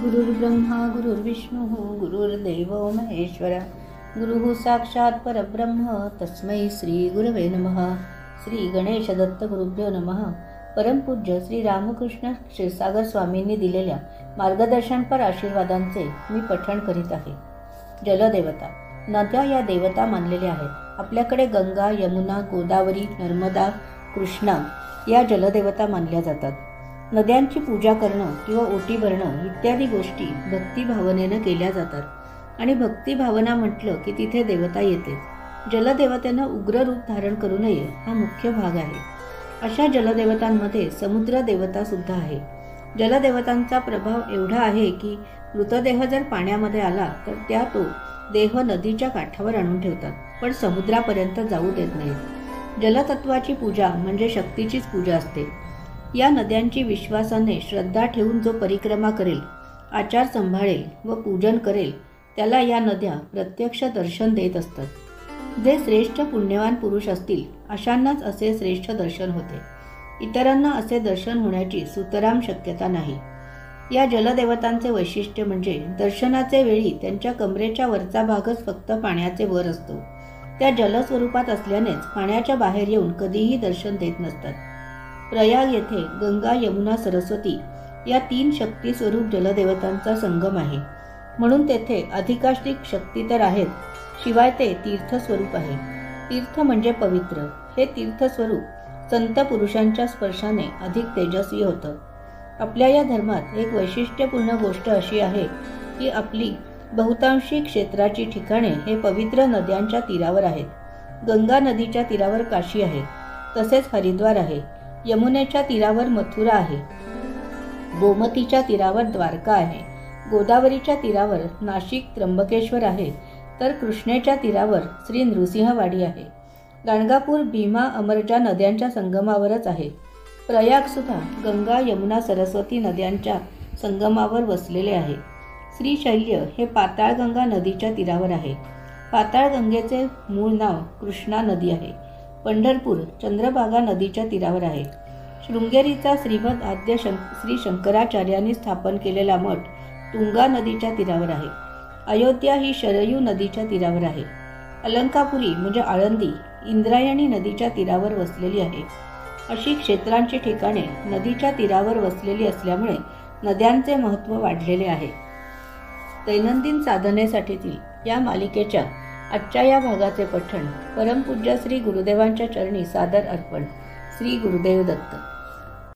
गुरुर्ब्रह्मा गुरुर्विष्णू गुरुर्देव महेश्वर गुरु साक्षात परब्रह्म तस्मै श्री गुरवे नमः। श्री गणेश दत्त गुरुभ्यो नमः। परमपूज्य श्री रामकृष्ण क्षीरसागर स्वामींनी दिलेल्या मार्गदर्शनपर आशीर्वादांचे मी पठण करीत आहे। जलदेवता नद्या या देवता मानलेल्या आहेत। आपल्याकडे गंगा, यमुना, गोदावरी, नर्मदा, कृष्णा या जलदेवता मानल्या जातात। नद्यांची पूजा करणं किंवा ओटी भरणं इत्यादी गोष्टी भक्तिभावनेनं केल्या जातात आणि भक्तिभावना म्हटलं की तिथे देवता येते। जलदेवतेनं उग्र रूप धारण करू नये हा मुख्य भाग आहे। अशा जलदेवतांमध्ये समुद्र देवता सुद्धा आहे। जलदेवतांचा प्रभाव एवढा आहे की मृतदेह जर पाण्यामध्ये आला तर त्या तो देह नदीच्या काठावर आणून ठेवतात, पण समुद्रापर्यंत जाऊ देत नाहीत। जलतत्वाची पूजा म्हणजे शक्तीचीच पूजा असते। या नद्यांची विश्वासाने श्रद्धा ठेवून जो परिक्रमा करेल, आचार सांभाळेल व पूजन करेल त्याला या नद्या प्रत्यक्ष दर्शन देत असतात। जे श्रेष्ठ पुण्यवान पुरुष असतील अशांनाच असे श्रेष्ठ दर्शन होते। इतरांना असे दर्शन होण्याची सुतराम शक्यता नाही। या जलदेवतांचे वैशिष्ट्य म्हणजे दर्शनाचे वेळी त्यांच्या कमरेच्या वरचा भागच फक्त पाण्याचे वर असतो। त्या जलस्वरूपात असल्यानेच पाण्याच्या बाहेर येऊन कधीही दर्शन देत नसतात। प्रयाग येथे गंगा, यमुना, सरस्वती या 3 शक्ती स्वरूप जलदेवतांचा संगम आहे, म्हणून तेथे अधिकाधिक शक्ती तर आहेत, शिवाय ते तीर्थ स्वरूप आहे। तीर्थ म्हणजे पवित्र। हे तीर्थ स्वरूप संत पुरुषांच्या स्पर्शाने अधिक तेजस्वी होतं। आपल्या या धर्मात एक वैशिष्ट्यपूर्ण गोष्ट अशी आहे की आपली बहुतांशी क्षेत्राची ठिकाणे हे पवित्र नद्यांच्या तीरावर आहेत। गंगा नदीच्या तीरावर काशी आहे, तसेच हरिद्वार आहे। यमुनेच्या तीरावर मथुरा आहे, गोमतीच्या तीरावर द्वारका आहे, गोदावरीच्या तीरावर नाशिक त्र्यंबकेश्वर आहे, तर कृष्णेच्या तीरावर श्री नृसिंहवाडी आहे। गाणगापूर, भीमा, अमरजा नद्यांच्या संगमावरच आहे। प्रयाग सुद्धा गंगा, यमुना, सरस्वती नद्यांच्या संगमावर वसलेले आहे। श्रीशैल्य हे पाताळगंगा नदीच्या तीरावर आहे। पाताळगंगेचे मूळ नाव कृष्णा नदी आहे। पंढरपूर चंद्रभागा नदीच्या तीरावर आहे। शृंगेरीचा श्रीमद आद्य श्री शंकराचार्यांनी स्थापन केलेला मठ तुंगा नदीच्या तीरावर आहे। अयोध्या ही शरयू नदीच्या तीरावर आहे। अलंकापुरी म्हणजे आळंदी इंद्रायणी नदीच्या तीरावर वसलेली आहे। अशी क्षेत्रांची ठिकाणे नदीच्या तीरावर वसलेली असल्यामुळे नद्यांचे महत्त्व वाढलेले आहे। दैनंदिन साधनेसाठीतील या मालिकेच्या आजच्या या भागाचे पठण परमपूज्य श्री गुरुदेवांच्या चरणी सादर अर्पण। श्री गुरुदेव दत्त।